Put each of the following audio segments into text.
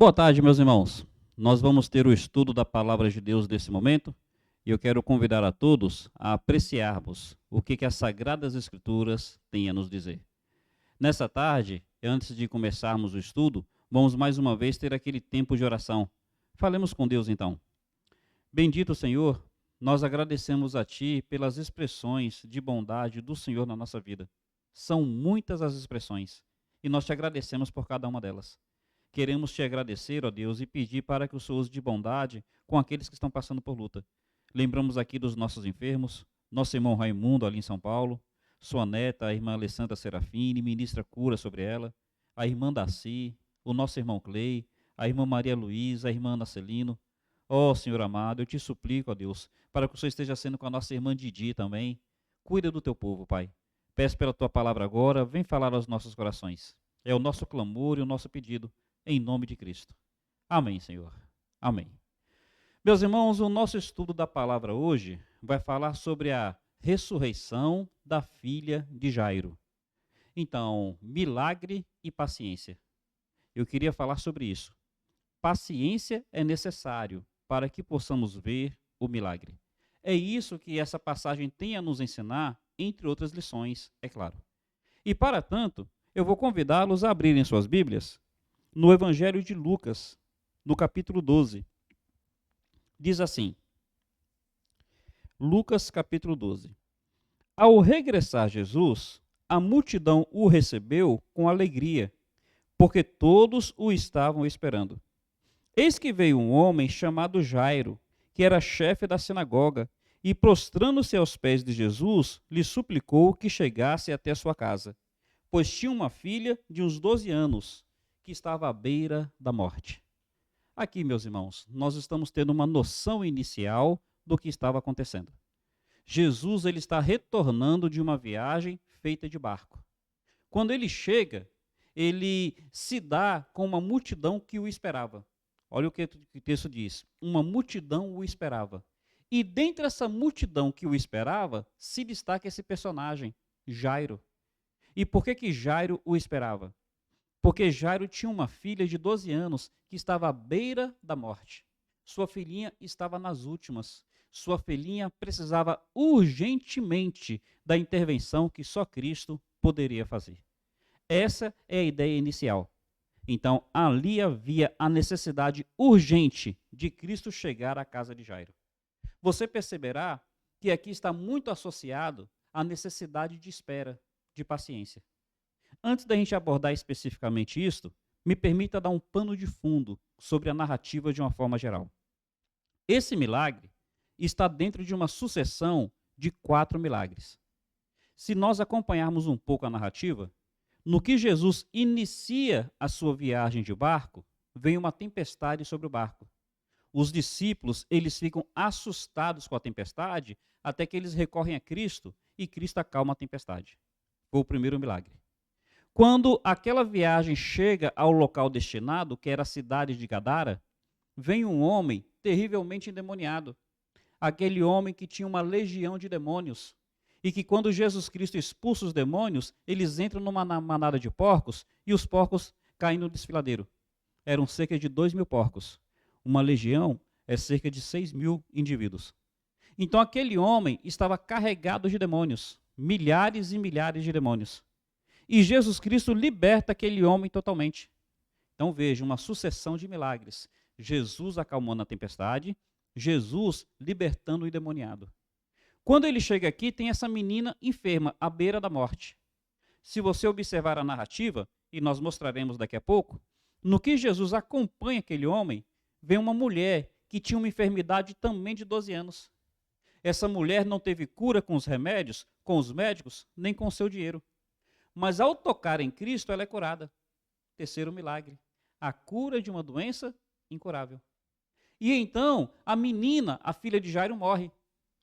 Boa tarde, meus irmãos. Nós vamos ter o estudo da palavra de Deus nesse momento e eu quero convidar a todos a apreciarmos o que as Sagradas Escrituras têm a nos dizer. Nessa tarde, antes de começarmos o estudo, vamos mais uma vez ter aquele tempo de oração. Falemos com Deus então. Bendito Senhor, nós agradecemos a Ti pelas expressões de bondade do Senhor na nossa vida. São muitas as expressões e nós te agradecemos por cada uma delas. Queremos te agradecer, ó Deus, e pedir para que o Senhor use de bondade com aqueles que estão passando por luta. Lembramos aqui dos nossos enfermos, nosso irmão Raimundo ali em São Paulo, sua neta, a irmã Alessandra Serafini, ministra cura sobre ela, a irmã Daci, o nosso irmão Clay, a irmã Maria Luísa, a irmã Ana Celino. Ó Senhor amado, eu te suplico, ó Deus, para que o Senhor esteja sendo com a nossa irmã Didi também. Cuida do teu povo, Pai. Peço pela tua palavra agora, vem falar aos nossos corações. É o nosso clamor e o nosso pedido, em nome de Cristo. Amém, Senhor. Amém. Meus irmãos, o nosso estudo da palavra hoje vai falar sobre a ressurreição da filha de Jairo. Então, milagre e paciência. Eu queria falar sobre isso. Paciência é necessário para que possamos ver o milagre. É isso que essa passagem tem a nos ensinar, entre outras lições, é claro. E para tanto, eu vou convidá-los a abrirem suas Bíblias no Evangelho de Lucas, no capítulo 12. Diz assim, Lucas capítulo 12. Ao regressar Jesus, a multidão o recebeu com alegria, porque todos o estavam esperando. Eis que veio um homem chamado Jairo, que era chefe da sinagoga, e prostrando-se aos pés de Jesus, lhe suplicou que chegasse até sua casa, pois tinha uma filha de uns 12 anos, que estava à beira da morte. Aqui, meus irmãos, nós estamos tendo uma noção inicial do que estava acontecendo. Jesus ele está retornando de uma viagem feita de barco. Quando ele chega, ele se dá com uma multidão que o esperava. Olha o que o texto diz. Uma multidão o esperava. E dentre essa multidão que o esperava, se destaca esse personagem, Jairo. E por que Jairo o esperava? Porque Jairo tinha uma filha de 12 anos que estava à beira da morte. Sua filhinha estava nas últimas. Sua filhinha precisava urgentemente da intervenção que só Cristo poderia fazer. Essa é a ideia inicial. Então, ali havia a necessidade urgente de Cristo chegar à casa de Jairo. Você perceberá que aqui está muito associado à necessidade de espera, de paciência. Antes da gente abordar especificamente isto, me permita dar um pano de fundo sobre a narrativa de uma forma geral. Esse milagre está dentro de uma sucessão de 4 milagres. Se nós acompanharmos um pouco a narrativa, no que Jesus inicia a sua viagem de barco, vem uma tempestade sobre o barco. Os discípulos, eles ficam assustados com a tempestade, até que eles recorrem a Cristo e Cristo acalma a tempestade. Foi o primeiro milagre. Quando aquela viagem chega ao local destinado, que era a cidade de Gadara, vem um homem terrivelmente endemoniado. Aquele homem que tinha uma legião de demônios. E que quando Jesus Cristo expulsa os demônios, eles entram numa manada de porcos e os porcos caem no desfiladeiro. Eram cerca de 2.000 porcos. Uma legião é cerca de 6.000 indivíduos. Então aquele homem estava carregado de demônios. Milhares e milhares de demônios. E Jesus Cristo liberta aquele homem totalmente. Então veja, uma sucessão de milagres. Jesus acalmando a tempestade, Jesus libertando o endemoniado. Quando ele chega aqui, tem essa menina enferma, à beira da morte. Se você observar a narrativa, e nós mostraremos daqui a pouco, no que Jesus acompanha aquele homem, vem uma mulher que tinha uma enfermidade também de 12 anos. Essa mulher não teve cura com os remédios, com os médicos, nem com o seu dinheiro. Mas ao tocar em Cristo, ela é curada. Terceiro milagre. A cura de uma doença incurável. E então, a menina, a filha de Jairo, morre.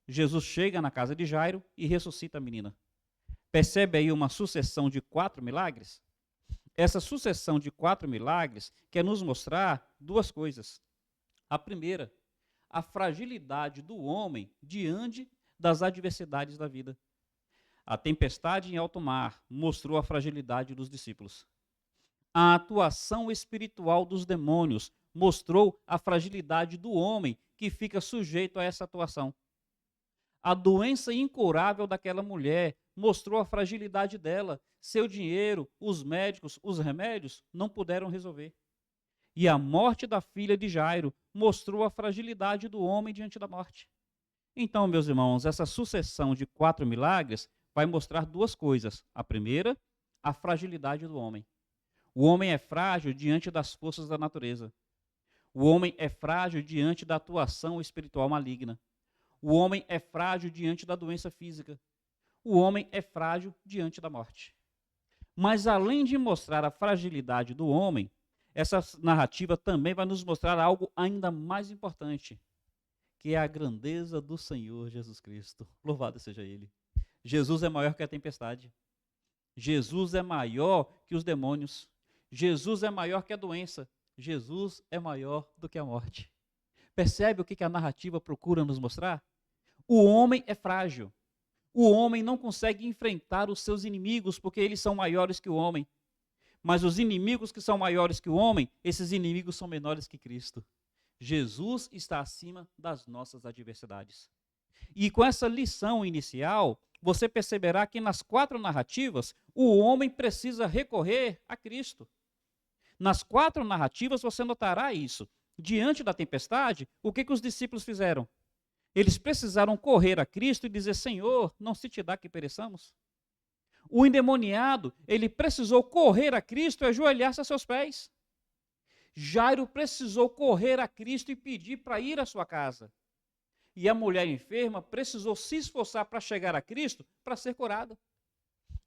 Jesus chega na casa de Jairo e ressuscita a menina. Percebe aí uma sucessão de 4 milagres? Essa sucessão de 4 milagres quer nos mostrar 2 coisas. A primeira, a fragilidade do homem diante das adversidades da vida. A tempestade em alto mar mostrou a fragilidade dos discípulos. A atuação espiritual dos demônios mostrou a fragilidade do homem que fica sujeito a essa atuação. A doença incurável daquela mulher mostrou a fragilidade dela. Seu dinheiro, os médicos, os remédios não puderam resolver. E a morte da filha de Jairo mostrou a fragilidade do homem diante da morte. Então, meus irmãos, essa sucessão de 4 milagres vai mostrar duas coisas. A primeira, a fragilidade do homem. O homem é frágil diante das forças da natureza. O homem é frágil diante da atuação espiritual maligna. O homem é frágil diante da doença física. O homem é frágil diante da morte. Mas além de mostrar a fragilidade do homem, essa narrativa também vai nos mostrar algo ainda mais importante, que é a grandeza do Senhor Jesus Cristo. Louvado seja Ele. Jesus é maior que a tempestade. Jesus é maior que os demônios. Jesus é maior que a doença. Jesus é maior do que a morte. Percebe o que a narrativa procura nos mostrar? O homem é frágil. O homem não consegue enfrentar os seus inimigos porque eles são maiores que o homem. Mas os inimigos que são maiores que o homem, esses inimigos são menores que Cristo. Jesus está acima das nossas adversidades. E com essa lição inicial, você perceberá que nas 4 narrativas, o homem precisa recorrer a Cristo. Nas 4 narrativas você notará isso. Diante da tempestade, o que os discípulos fizeram? Eles precisaram correr a Cristo e dizer: Senhor, não se te dá que pereçamos? O endemoniado, ele precisou correr a Cristo e ajoelhar-se a seus pés. Jairo precisou correr a Cristo e pedir para ir à sua casa. E a mulher enferma precisou se esforçar para chegar a Cristo para ser curada.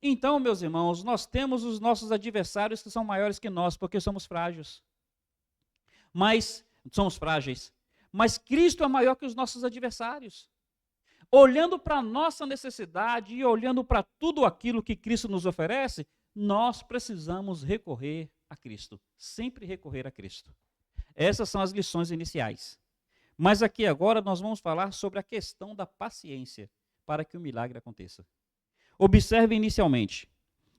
Então, meus irmãos, nós temos os nossos adversários que são maiores que nós, porque somos frágeis. Mas Cristo é maior que os nossos adversários. Olhando para a nossa necessidade e olhando para tudo aquilo que Cristo nos oferece, nós precisamos recorrer a Cristo. Sempre recorrer a Cristo. Essas são as lições iniciais. Mas aqui agora nós vamos falar sobre a questão da paciência para que o milagre aconteça. Observe inicialmente.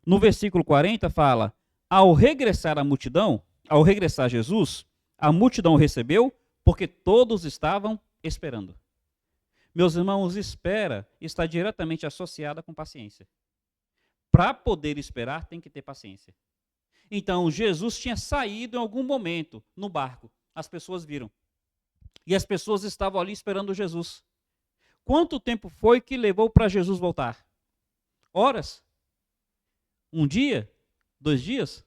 No versículo 40 fala: ao regressar Jesus, a multidão o recebeu, porque todos estavam esperando. Meus irmãos, espera está diretamente associada com paciência. Para poder esperar, tem que ter paciência. Então, Jesus tinha saído em algum momento no barco. As pessoas viram. E as pessoas estavam ali esperando Jesus. Quanto tempo foi que levou para Jesus voltar? Horas? 1 dia? 2 dias?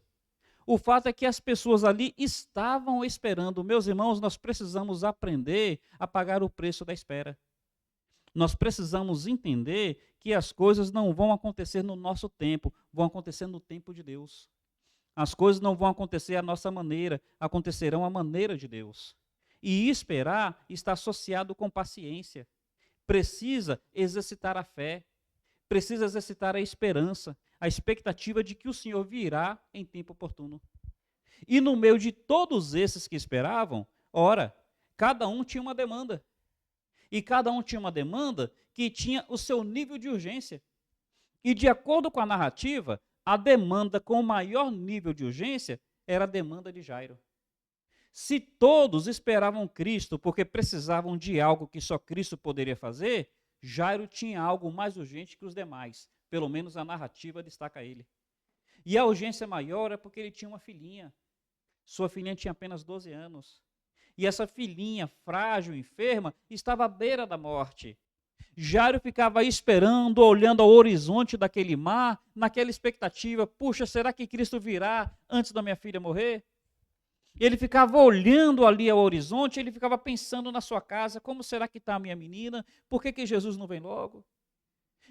O fato é que as pessoas ali estavam esperando. Meus irmãos, nós precisamos aprender a pagar o preço da espera. Nós precisamos entender que as coisas não vão acontecer no nosso tempo, vão acontecer no tempo de Deus. As coisas não vão acontecer à nossa maneira, acontecerão à maneira de Deus. E esperar está associado com paciência. Precisa exercitar a fé, precisa exercitar a esperança, a expectativa de que o Senhor virá em tempo oportuno. E no meio de todos esses que esperavam, ora, cada um tinha uma demanda. E cada um tinha uma demanda que tinha o seu nível de urgência. E de acordo com a narrativa, a demanda com o maior nível de urgência era a demanda de Jairo. Se todos esperavam Cristo porque precisavam de algo que só Cristo poderia fazer, Jairo tinha algo mais urgente que os demais. Pelo menos a narrativa destaca ele. E a urgência maior é porque ele tinha uma filhinha. Sua filhinha tinha apenas 12 anos. E essa filhinha, frágil, enferma, estava à beira da morte. Jairo ficava esperando, olhando ao horizonte daquele mar, naquela expectativa: puxa, será que Cristo virá antes da minha filha morrer? Ele ficava olhando ali ao horizonte, ele ficava pensando na sua casa: como será que está a minha menina? Por que Jesus não vem logo?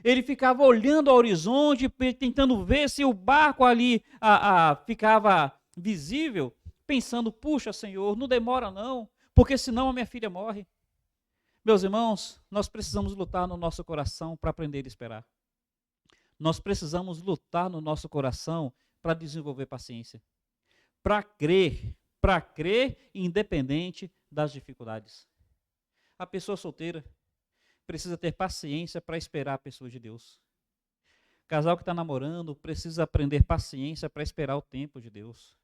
Ele ficava olhando ao horizonte, tentando ver se o barco ali ficava visível, pensando: puxa, Senhor, não demora não, porque senão a minha filha morre. Meus irmãos, nós precisamos lutar no nosso coração para aprender a esperar. Nós precisamos lutar no nosso coração para desenvolver paciência. Para crer independente das dificuldades. A pessoa solteira precisa ter paciência para esperar a pessoa de Deus. O casal que está namorando precisa aprender paciência para esperar o tempo de Deus.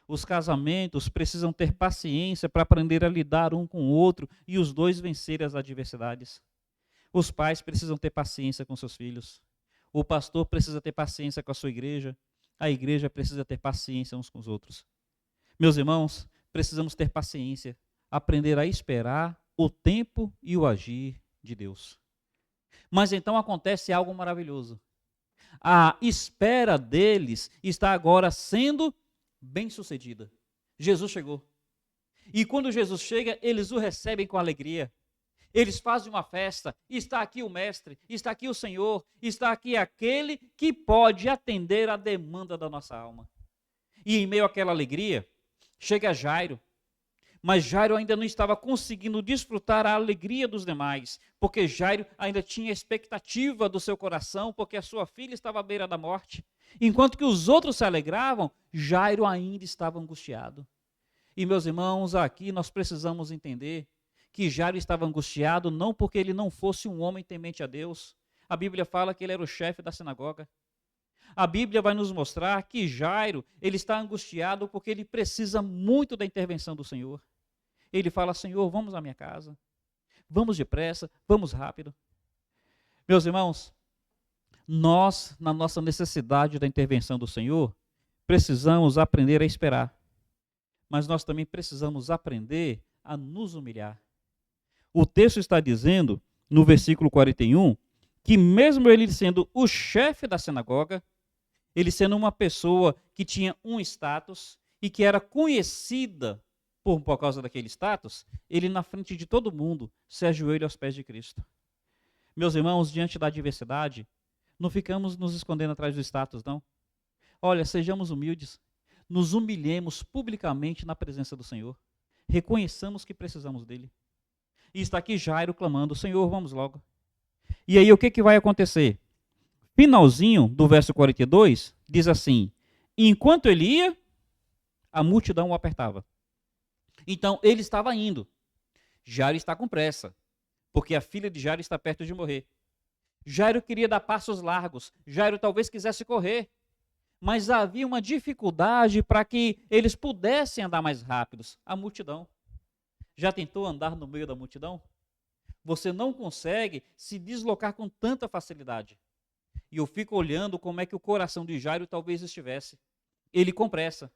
Os casamentos precisam ter paciência para aprender a lidar um com o outro e os dois vencerem as adversidades. Os pais precisam ter paciência com seus filhos. O pastor precisa ter paciência com a sua igreja. A igreja precisa ter paciência uns com os outros. Meus irmãos, precisamos ter paciência, aprender a esperar o tempo e o agir de Deus. Mas então acontece algo maravilhoso. A espera deles está agora sendo bem-sucedida. Jesus chegou. E quando Jesus chega, eles o recebem com alegria. Eles fazem uma festa. Está aqui o Mestre, está aqui o Senhor, está aqui aquele que pode atender a demanda da nossa alma. E em meio àquela alegria, chega Jairo. Mas Jairo ainda não estava conseguindo desfrutar a alegria dos demais, porque Jairo ainda tinha expectativa do seu coração, porque a sua filha estava à beira da morte. Enquanto que os outros se alegravam, Jairo ainda estava angustiado. E meus irmãos, aqui nós precisamos entender que Jairo estava angustiado não porque ele não fosse um homem temente a Deus. A Bíblia fala que ele era o chefe da sinagoga. A Bíblia vai nos mostrar que Jairo, ele está angustiado porque ele precisa muito da intervenção do Senhor. Ele fala: Senhor, vamos à minha casa, vamos depressa, vamos rápido. Meus irmãos, nós, na nossa necessidade da intervenção do Senhor, precisamos aprender a esperar, mas nós também precisamos aprender a nos humilhar. O texto está dizendo, no versículo 41, que mesmo ele sendo o chefe da sinagoga, ele sendo uma pessoa que tinha um status e que era conhecida por causa daquele status, ele na frente de todo mundo se ajoelha aos pés de Cristo. Meus irmãos, diante da adversidade, não ficamos nos escondendo atrás do status, não. Olha, sejamos humildes, nos humilhemos publicamente na presença do Senhor, reconheçamos que precisamos dele. E está aqui Jairo clamando: Senhor, vamos logo. E aí o que vai acontecer? Finalzinho do verso 42, diz assim: enquanto ele ia, a multidão o apertava. Então ele estava indo. Jairo está com pressa, porque a filha de Jairo está perto de morrer. Jairo queria dar passos largos. Jairo talvez quisesse correr. Mas havia uma dificuldade para que eles pudessem andar mais rápidos. A multidão. Já tentou andar no meio da multidão? Você não consegue se deslocar com tanta facilidade. E eu fico olhando como é que o coração de Jairo talvez estivesse. Ele com pressa.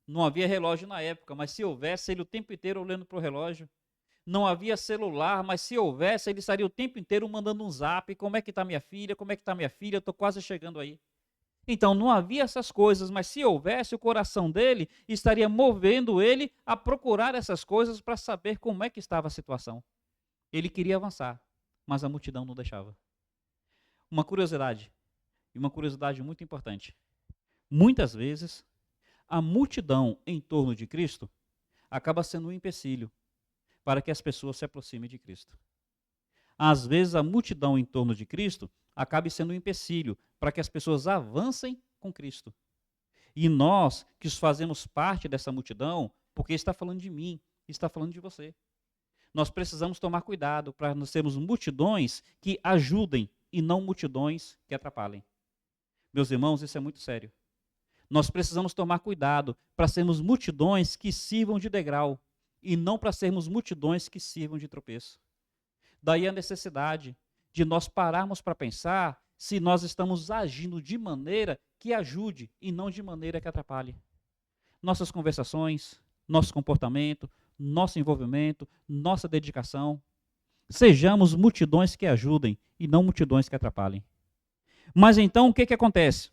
Não havia relógio na época, mas se houvesse, ele o tempo inteiro olhando para o relógio. Não havia celular, mas se houvesse, ele estaria o tempo inteiro mandando um zap: como é que está minha filha, como é que está minha filha, eu estou quase chegando aí. Então não havia essas coisas, mas se houvesse, o coração dele estaria movendo ele a procurar essas coisas para saber como é que estava a situação. Ele queria avançar, mas a multidão não deixava. Uma curiosidade muito importante. Muitas vezes, a multidão em torno de Cristo acaba sendo um empecilho para que as pessoas se aproximem de Cristo. Às vezes, a multidão em torno de Cristo acaba sendo um empecilho para que as pessoas avancem com Cristo. E nós, que fazemos parte dessa multidão, porque está falando de mim, está falando de você, nós precisamos tomar cuidado para nós sermos multidões que ajudem e não multidões que atrapalhem. Meus irmãos, isso é muito sério. Nós precisamos tomar cuidado para sermos multidões que sirvam de degrau e não para sermos multidões que sirvam de tropeço. Daí a necessidade de nós pararmos para pensar se nós estamos agindo de maneira que ajude e não de maneira que atrapalhe. Nossas conversações, nosso comportamento, nosso envolvimento, nossa dedicação. Sejamos multidões que ajudem e não multidões que atrapalhem. Mas então o que acontece?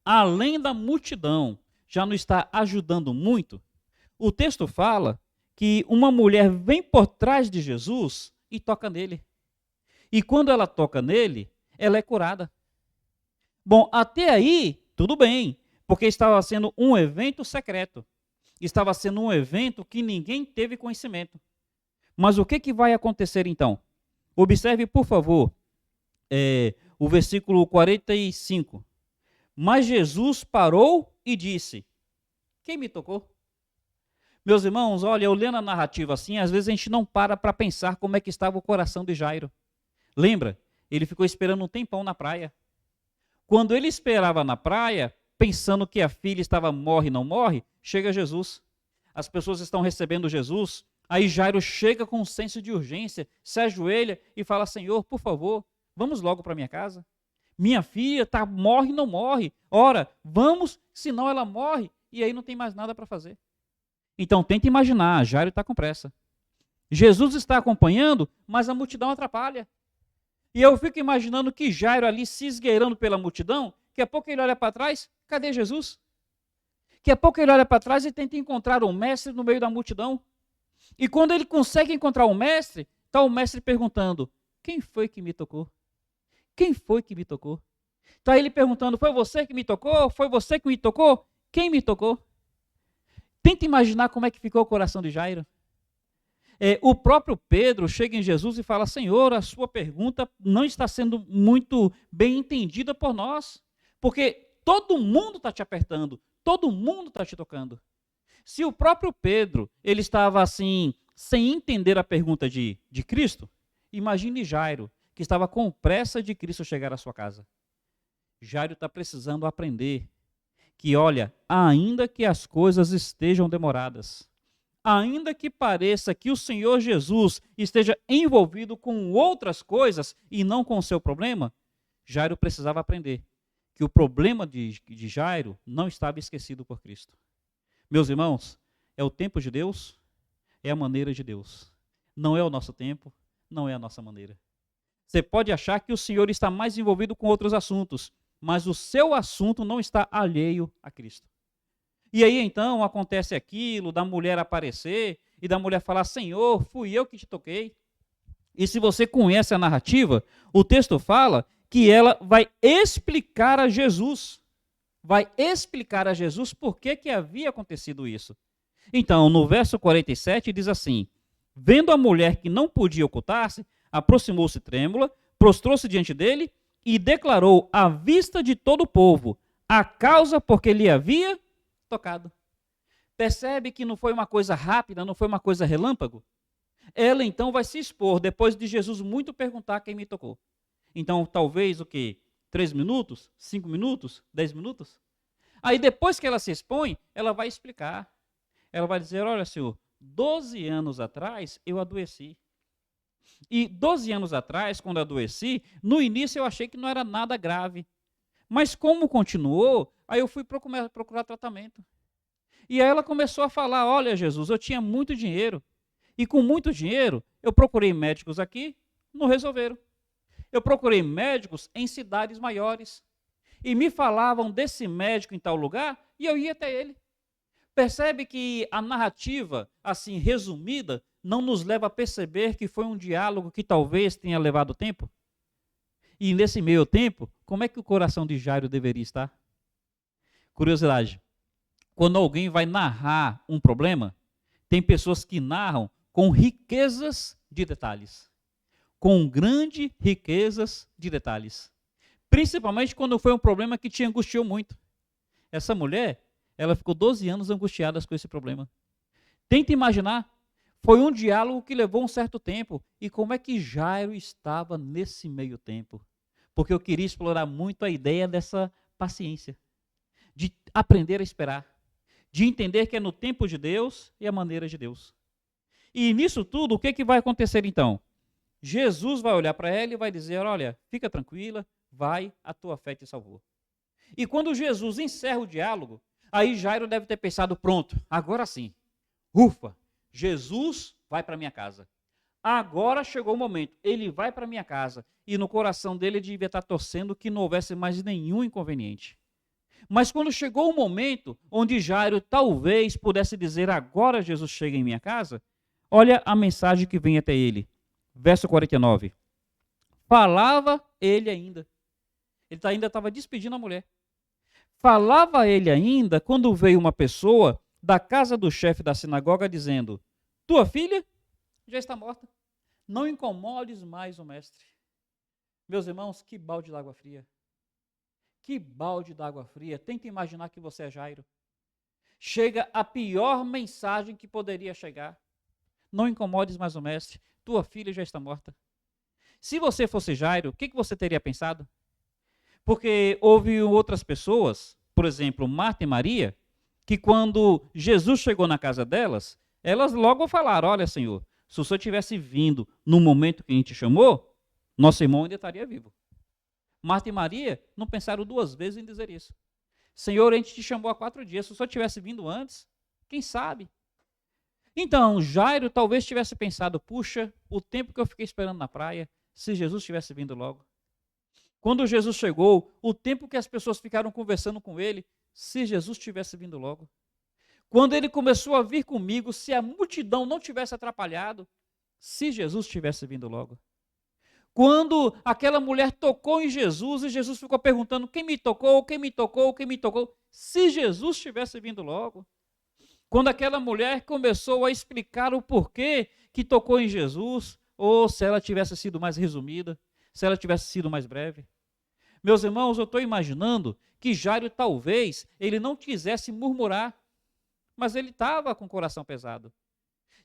Além da multidão já não está ajudando muito, o texto fala que uma mulher vem por trás de Jesus e toca nele. E quando ela toca nele, ela é curada. Bom, até aí, tudo bem, porque estava sendo um evento secreto. Estava sendo um evento que ninguém teve conhecimento. Mas o que vai acontecer então? Observe, por favor, o versículo 45. Mas Jesus parou e disse: quem me tocou? Meus irmãos, olha, eu lendo a narrativa assim, às vezes a gente não para pensar como é que estava o coração de Jairo. Lembra? Ele ficou esperando um tempão na praia. Quando ele esperava na praia, pensando que a filha estava morre, não morre, chega Jesus. As pessoas estão recebendo Jesus. Aí Jairo chega com um senso de urgência, se ajoelha e fala: Senhor, por favor, vamos logo para minha casa. Minha filha morre e não morre. Ora, vamos, senão ela morre. E aí não tem mais nada para fazer. Então tenta imaginar, Jairo está com pressa. Jesus está acompanhando, mas a multidão atrapalha. E eu fico imaginando que Jairo ali se esgueirando pela multidão, daqui a pouco ele olha para trás, cadê Jesus? Daqui a pouco ele olha para trás e tenta encontrar um mestre no meio da multidão. E quando ele consegue encontrar um mestre, está o mestre perguntando: quem foi que me tocou? Quem foi que me tocou? Está ele perguntando: foi você que me tocou? Foi você que me tocou? Quem me tocou? Tenta imaginar como é que ficou o coração de Jairo. O próprio Pedro chega em Jesus e fala: Senhor, a sua pergunta não está sendo muito bem entendida por nós, porque todo mundo está te apertando, todo mundo está te tocando. Se o próprio Pedro ele estava assim, sem entender a pergunta de Cristo, imagine Jairo, que estava com pressa de Cristo chegar à sua casa. Jairo está precisando aprender que, olha, ainda que as coisas estejam demoradas, ainda que pareça que o Senhor Jesus esteja envolvido com outras coisas e não com o seu problema, Jairo precisava aprender que o problema de Jairo não estava esquecido por Cristo. Meus irmãos, é o tempo de Deus, é a maneira de Deus. Não é o nosso tempo, não é a nossa maneira. Você pode achar que o Senhor está mais envolvido com outros assuntos, mas o seu assunto não está alheio a Cristo. E aí então acontece aquilo da mulher aparecer e da mulher falar: Senhor, fui eu que te toquei. E se você conhece a narrativa, o texto fala que ela vai explicar a Jesus. Vai explicar a Jesus por que havia acontecido isso. Então, no verso 47 diz assim: vendo a mulher que não podia ocultar-se, aproximou-se trêmula, prostrou-se diante dele e declarou à vista de todo o povo a causa por que lhe havia tocado. Percebe que não foi uma coisa rápida, não foi uma coisa relâmpago? Ela então vai se expor, depois de Jesus muito perguntar quem me tocou. Então, talvez o quê? 3 minutos? 5 minutos? 10 minutos? Aí depois que ela se expõe, ela vai explicar. Ela vai dizer: olha, Senhor, 12 anos atrás eu adoeci. E 12 anos atrás, quando eu adoeci, no início eu achei que não era nada grave. Mas como continuou, aí eu fui procurar tratamento. E aí ela começou a falar: olha, Jesus, eu tinha muito dinheiro. E com muito dinheiro, eu procurei médicos aqui, não resolveram. Eu procurei médicos em cidades maiores. E me falavam desse médico em tal lugar, e eu ia até ele. Percebe que a narrativa, assim, resumida, não nos leva a perceber que foi um diálogo que talvez tenha levado tempo? E nesse meio tempo, como é que o coração de Jairo deveria estar? Curiosidade: quando alguém vai narrar um problema, tem pessoas que narram com riquezas de detalhes. Com grande riquezas de detalhes. Principalmente quando foi um problema que te angustiou muito. Essa mulher, ela ficou 12 anos angustiada com esse problema. Tenta imaginar, foi um diálogo que levou um certo tempo. E como é que Jairo estava nesse meio tempo? Porque eu queria explorar muito a ideia dessa paciência. De aprender a esperar. De entender que é no tempo de Deus e a maneira de Deus. E nisso tudo, o que vai acontecer então? Jesus vai olhar para ela e vai dizer: olha, fica tranquila, vai, a tua fé te salvou. E quando Jesus encerra o diálogo, aí Jairo deve ter pensado: pronto, agora sim, ufa, Jesus vai para minha casa. Agora chegou o momento, ele vai para minha casa. E no coração dele ele devia estar torcendo que não houvesse mais nenhum inconveniente. Mas quando chegou o momento onde Jairo talvez pudesse dizer: agora Jesus chega em minha casa, olha a mensagem que vem até ele. Verso 49. Falava ele ainda. Ele ainda estava despedindo a mulher. Falava ele ainda quando veio uma pessoa da casa do chefe da sinagoga dizendo: tua filha já está morta. Não incomodes mais o mestre. Meus irmãos, que balde d'água fria. Que balde d'água fria. Tenta imaginar que você é Jairo. Chega a pior mensagem que poderia chegar. Não incomodes mais o mestre. Tua filha já está morta. Se você fosse Jairo, o que você teria pensado? Porque houve outras pessoas, por exemplo, Marta e Maria, que quando Jesus chegou na casa delas, elas logo falaram: olha, Senhor, se o Senhor tivesse vindo no momento que a gente chamou, nosso irmão ainda estaria vivo. Marta e Maria não pensaram duas vezes em dizer isso. Senhor, a gente te chamou há 4 dias, se o Senhor tivesse vindo antes, quem sabe? Então, Jairo talvez tivesse pensado: puxa, o tempo que eu fiquei esperando na praia, se Jesus tivesse vindo logo. Quando Jesus chegou, o tempo que as pessoas ficaram conversando com ele, se Jesus tivesse vindo logo. Quando ele começou a vir comigo, se a multidão não tivesse atrapalhado, se Jesus tivesse vindo logo. Quando aquela mulher tocou em Jesus e Jesus ficou perguntando: quem me tocou, quem me tocou, quem me tocou, se Jesus tivesse vindo logo. Quando aquela mulher começou a explicar o porquê que tocou em Jesus, ou se ela tivesse sido mais resumida, se ela tivesse sido mais breve. Meus irmãos, eu estou imaginando que Jairo talvez ele não quisesse murmurar, mas ele estava com o coração pesado.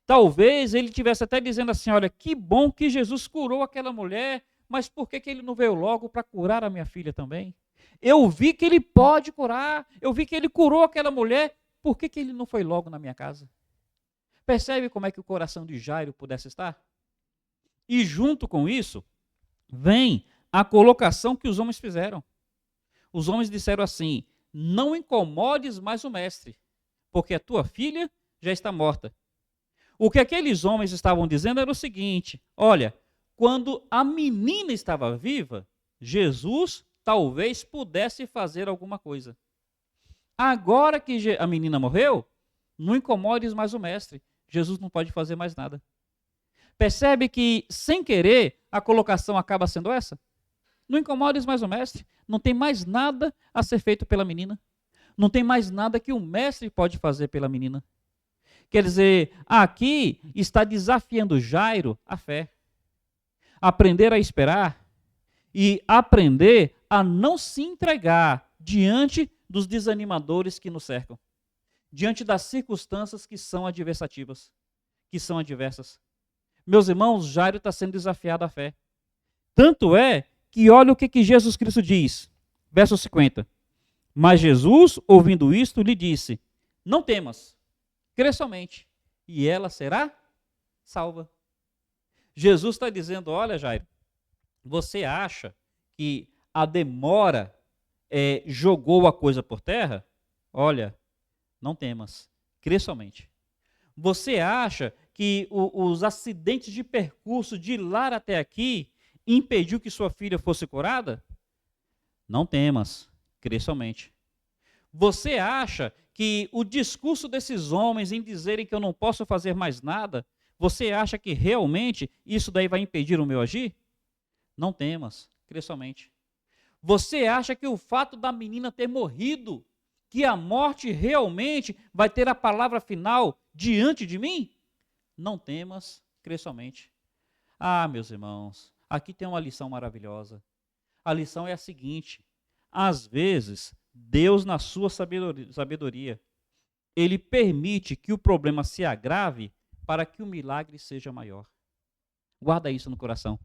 Talvez ele tivesse até dizendo assim: olha, que bom que Jesus curou aquela mulher, mas por que ele não veio logo para curar a minha filha também? Eu vi que ele pode curar, eu vi que ele curou aquela mulher, por que ele não foi logo na minha casa? Percebe como é que o coração de Jairo pudesse estar? E junto com isso, vem a colocação que os homens fizeram. Os homens disseram assim: não incomodes mais o mestre, porque a tua filha já está morta. O que aqueles homens estavam dizendo era o seguinte: olha, quando a menina estava viva, Jesus talvez pudesse fazer alguma coisa. Agora que a menina morreu, não incomodes mais o mestre, Jesus não pode fazer mais nada. Percebe que, sem querer, a colocação acaba sendo essa? Não incomodes mais o mestre, não tem mais nada a ser feito pela menina. Não tem mais nada que o mestre pode fazer pela menina. Quer dizer, aqui está desafiando Jairo a fé. Aprender a esperar e aprender a não se entregar diante dos desanimadores que nos cercam, diante das circunstâncias que são adversativas, que são adversas. Meus irmãos, Jairo está sendo desafiado à fé. Tanto é que olha o que Jesus Cristo diz, verso 50. Mas Jesus, ouvindo isto, lhe disse: não temas, crê somente, e ela será salva. Jesus está dizendo: olha, Jairo, você acha que a demora jogou a coisa por terra? Olha, não temas, crê somente. Você acha que os acidentes de percurso de lá até aqui impediu que sua filha fosse curada? Não temas, crê somente. Você acha que o discurso desses homens em dizerem que eu não posso fazer mais nada, você acha que realmente isso daí vai impedir o meu agir? Não temas, crê somente. Você acha que o fato da menina ter morrido, que a morte realmente vai ter a palavra final diante de mim? Não temas, crê somente. Ah, meus irmãos, aqui tem uma lição maravilhosa. A lição é a seguinte: às vezes, Deus, na sua sabedoria, Ele permite que o problema se agrave para que o milagre seja maior. Guarda isso no coração.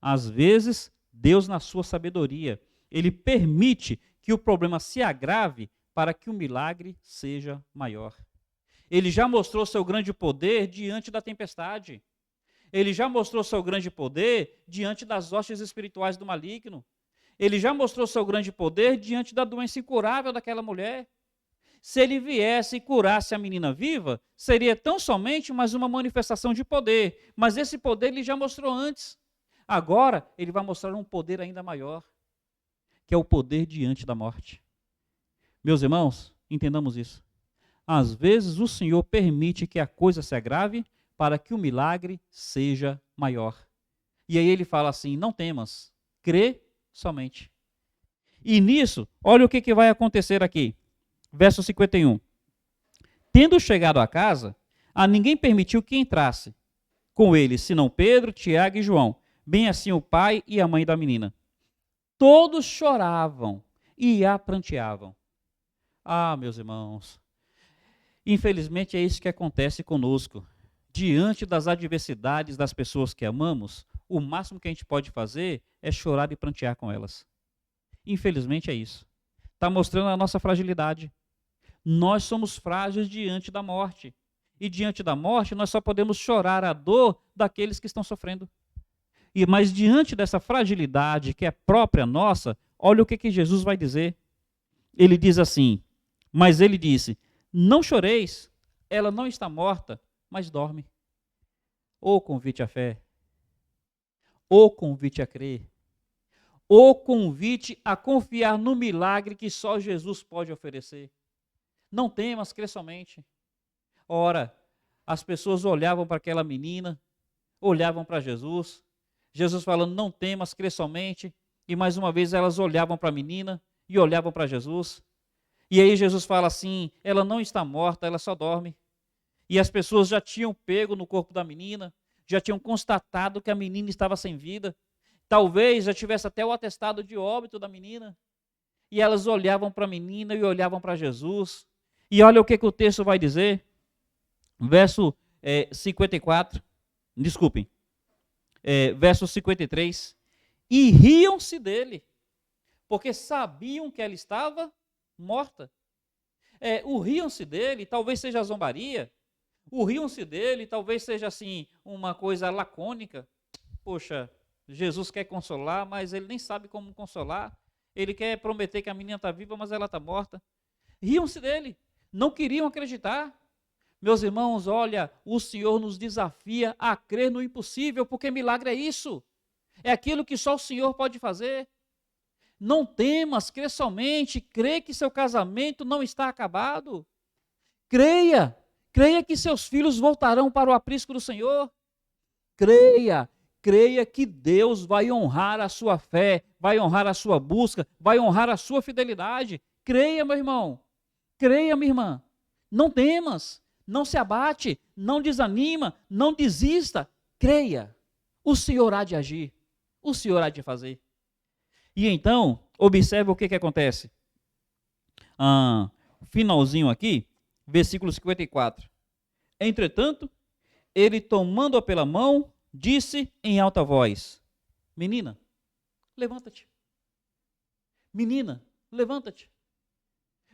Às vezes, Deus, na sua sabedoria, Ele permite que o problema se agrave para que o milagre seja maior. Ele já mostrou seu grande poder diante da tempestade. Ele já mostrou seu grande poder diante das hostes espirituais do maligno. Ele já mostrou seu grande poder diante da doença incurável daquela mulher. Se ele viesse e curasse a menina viva, seria tão somente mais uma manifestação de poder. Mas esse poder ele já mostrou antes. Agora, ele vai mostrar um poder ainda maior, que é o poder diante da morte. Meus irmãos, entendamos isso. Às vezes o Senhor permite que a coisa se agrave para que o milagre seja maior. E aí ele fala assim: não temas, crê somente. E nisso, olha o que vai acontecer aqui. Verso 51. Tendo chegado à casa, a ninguém permitiu que entrasse com ele, senão Pedro, Tiago e João, bem assim o pai e a mãe da menina. Todos choravam e a pranteavam. Ah, meus irmãos, infelizmente é isso que acontece conosco. Diante das adversidades das pessoas que amamos, o máximo que a gente pode fazer é chorar e prantear com elas. Infelizmente é isso. Está mostrando a nossa fragilidade. Nós somos frágeis diante da morte. E diante da morte, nós só podemos chorar a dor daqueles que estão sofrendo. Mas diante dessa fragilidade que é própria nossa, olha o que Jesus vai dizer. Ele diz assim, mas ele disse, não choreis, ela não está morta, mas dorme. O convite à fé, o convite a crer, o convite a confiar no milagre que só Jesus pode oferecer. Não temas, crê somente. Ora, as pessoas olhavam para aquela menina, olhavam para Jesus, Jesus falando, não temas, crê somente, e mais uma vez elas olhavam para a menina e olhavam para Jesus. E aí Jesus fala assim, ela não está morta, ela só dorme. E as pessoas já tinham pego no corpo da menina, já tinham constatado que a menina estava sem vida. Talvez já tivesse até o atestado de óbito da menina. E elas olhavam para a menina e olhavam para Jesus. E olha o que o texto vai dizer. Verso 54, desculpem, verso 53. E riam-se dele, porque sabiam que ela estava morta. O riam-se dele, talvez seja a zombaria. O riam-se dele, talvez seja assim, uma coisa lacônica. Poxa, Jesus quer consolar, mas ele nem sabe como consolar. Ele quer prometer que a menina está viva, mas ela está morta. Riam-se dele, não queriam acreditar. Meus irmãos, olha, o Senhor nos desafia a crer no impossível, porque milagre é isso. É aquilo que só o Senhor pode fazer. Não temas, crê somente, crê que seu casamento não está acabado. Creia que seus filhos voltarão para o aprisco do Senhor. Creia que Deus vai honrar a sua fé, vai honrar a sua busca, vai honrar a sua fidelidade. Creia, meu irmão. Creia, minha irmã. Não temas, não se abate, não desanima, não desista. Creia. O Senhor há de agir. O Senhor há de fazer. E então, observe o que acontece. Finalzinho aqui, versículo 54. Entretanto, ele tomando-a pela mão, disse em alta voz, menina, levanta-te. Menina, levanta-te.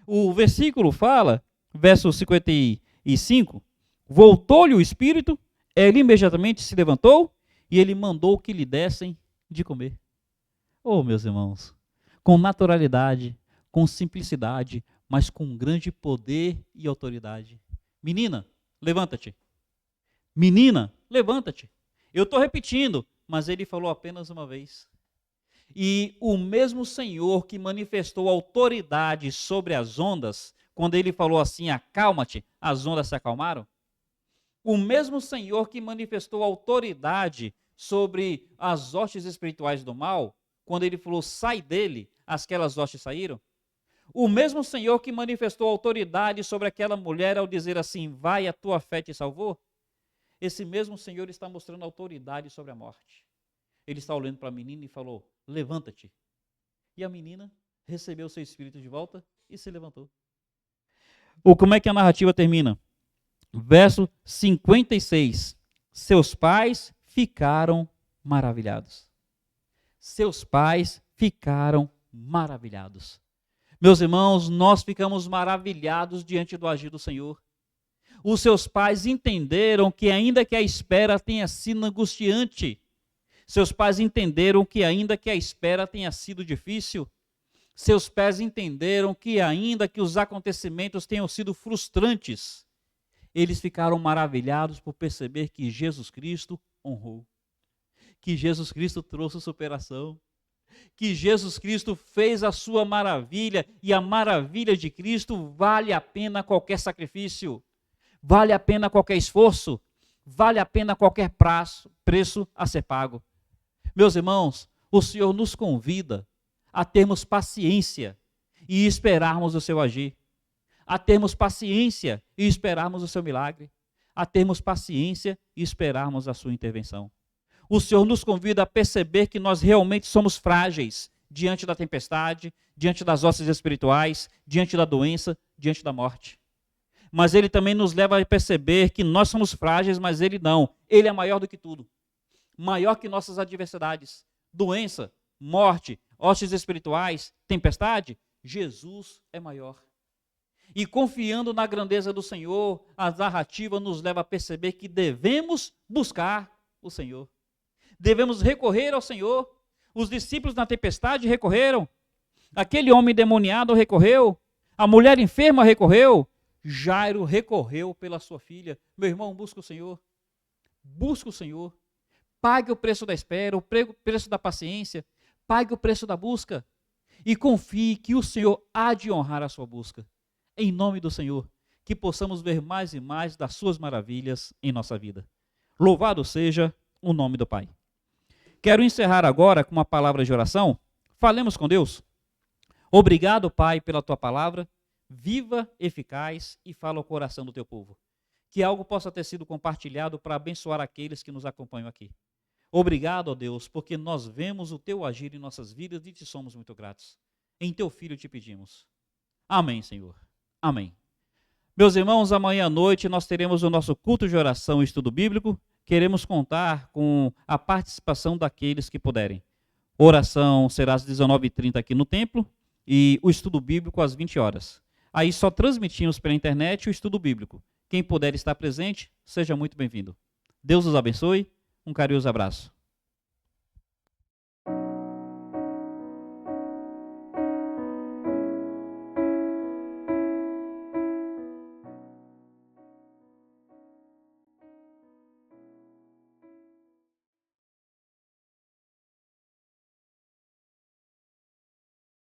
O versículo fala, verso 55, voltou-lhe o espírito, ela imediatamente se levantou e ele mandou que lhe dessem de comer. Oh, meus irmãos, com naturalidade, com simplicidade, mas com grande poder e autoridade. Menina, levanta-te. Menina, levanta-te. Eu estou repetindo, mas ele falou apenas uma vez. E o mesmo Senhor que manifestou autoridade sobre as ondas, quando ele falou assim, acalma-te, as ondas se acalmaram. O mesmo Senhor que manifestou autoridade sobre as hostes espirituais do mal, quando ele falou, sai dele, aquelas hostes saíram. O mesmo Senhor que manifestou autoridade sobre aquela mulher ao dizer assim, vai, a tua fé te salvou. Esse mesmo Senhor está mostrando autoridade sobre a morte. Ele está olhando para a menina e falou, levanta-te. E a menina recebeu seu espírito de volta e se levantou. Como é que a narrativa termina? Verso 56. Seus pais ficaram maravilhados. Seus pais ficaram maravilhados. Meus irmãos, nós ficamos maravilhados diante do agir do Senhor. Os seus pais entenderam que ainda que a espera tenha sido angustiante, seus pais entenderam que ainda que a espera tenha sido difícil, seus pais entenderam que ainda que os acontecimentos tenham sido frustrantes, eles ficaram maravilhados por perceber que Jesus Cristo honrou, que Jesus Cristo trouxe superação, que Jesus Cristo fez a sua maravilha, e a maravilha de Cristo vale a pena qualquer sacrifício, vale a pena qualquer esforço, vale a pena qualquer preço a ser pago. Meus irmãos, o Senhor nos convida a termos paciência e esperarmos o seu agir, a termos paciência e esperarmos o seu milagre, a termos paciência e esperarmos a sua intervenção. O Senhor nos convida a perceber que nós realmente somos frágeis diante da tempestade, diante das hostes espirituais, diante da doença, diante da morte. Mas Ele também nos leva a perceber que nós somos frágeis, mas Ele não. Ele é maior do que tudo. Maior que nossas adversidades. Doença, morte, hostes espirituais, tempestade. Jesus é maior. E confiando na grandeza do Senhor, a narrativa nos leva a perceber que devemos buscar o Senhor. Devemos recorrer ao Senhor. Os discípulos na tempestade recorreram. Aquele homem endemoniado recorreu. A mulher enferma recorreu. Jairo recorreu pela sua filha. Meu irmão, busca o Senhor. Busca o Senhor. Pague o preço da espera, o preço da paciência. Pague o preço da busca. E confie que o Senhor há de honrar a sua busca. Em nome do Senhor, que possamos ver mais e mais das suas maravilhas em nossa vida. Louvado seja o nome do Pai. Quero encerrar agora com uma palavra de oração. Falemos com Deus. Obrigado, Pai, pela tua palavra, viva, eficaz e fala ao coração do teu povo. Que algo possa ter sido compartilhado para abençoar aqueles que nos acompanham aqui. Obrigado, ó Deus, porque nós vemos o teu agir em nossas vidas e te somos muito gratos. Em teu Filho te pedimos. Amém, Senhor. Amém. Meus irmãos, amanhã à noite nós teremos o nosso culto de oração e estudo bíblico. Queremos contar com a participação daqueles que puderem. Oração será às 19h30 aqui no templo e o estudo bíblico às 20 horas. Aí só transmitimos pela internet o estudo bíblico. Quem puder estar presente, seja muito bem-vindo. Deus os abençoe. Um carinhoso abraço.